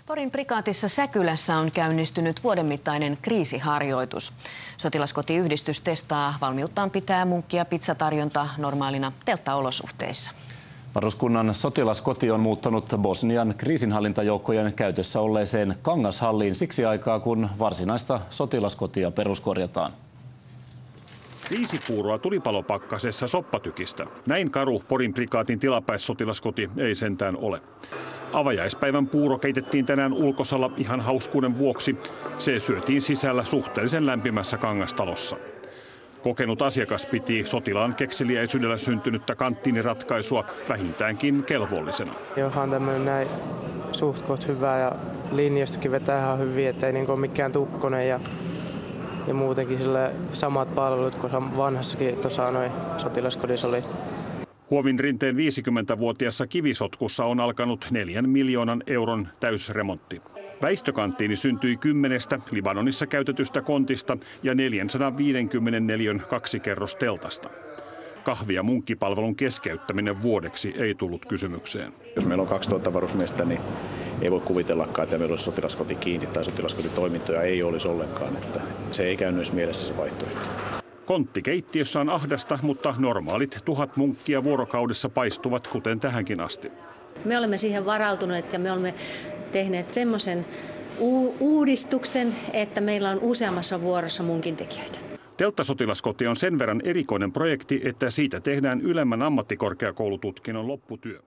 Porin prikaatissa Säkylässä on käynnistynyt vuoden mittainen kriisiharjoitus. Sotilaskotiyhdistys testaa valmiuttaan pitää munkki- ja pizzatarjonta normaalina telttaolosuhteissa. Varuskunnan sotilaskoti on muuttanut Bosnian kriisinhallintajoukkojen käytössä olleeseen Kangashalliin siksi aikaa, kun varsinaista sotilaskotia peruskorjataan. 5 puuroa tulipalopakkasessa soppatykistä. Näin karu Porin prikaatin tilapäissotilaskoti ei sentään ole. Avajaispäivän puuro keitettiin tänään ulkosalla ihan hauskuuden vuoksi. Se syötiin sisällä suhteellisen lämpimässä kangastalossa. Kokenut asiakas piti sotilaan kekseliäisyydellä syntynyttä kanttiiniratkaisua vähintäänkin kelvollisena. Johan tämmöinen näin suht koht hyvä ja linjastakin vetää ihan hyvin, ettei niin ole mikään tukkonen ja muutenkin samat palvelut kuin vanhassakin tuossa noin sotilaskodissa oli. Huovin rinteen 50-vuotiaassa kivisotkussa on alkanut 4 miljoonan euron täysremontti. Väistökanttiini syntyi 10 Libanonissa käytetystä kontista ja 454 kaksikerrosteltasta. Kahvi- ja munkkipalvelun keskeyttäminen vuodeksi ei tullut kysymykseen. Jos meillä on 2000 varusmiestä, niin ei voi kuvitellakaan, että meillä olisi sotilaskoti kiinni tai sotilaskotitoimintoja ei olisi ollenkaan. Että se ei käynyt edes mielessä se vaihtoehto. Konttikeittiössä on ahdasta, mutta normaalit 1000 munkkia vuorokaudessa paistuvat kuten tähänkin asti. Me olemme siihen varautuneet ja me olemme tehneet semmoisen uudistuksen, että meillä on useammassa vuorossa munkintekijöitä. Telttasotilaskoti on sen verran erikoinen projekti, että siitä tehdään ylemmän ammattikorkeakoulututkinnon lopputyö.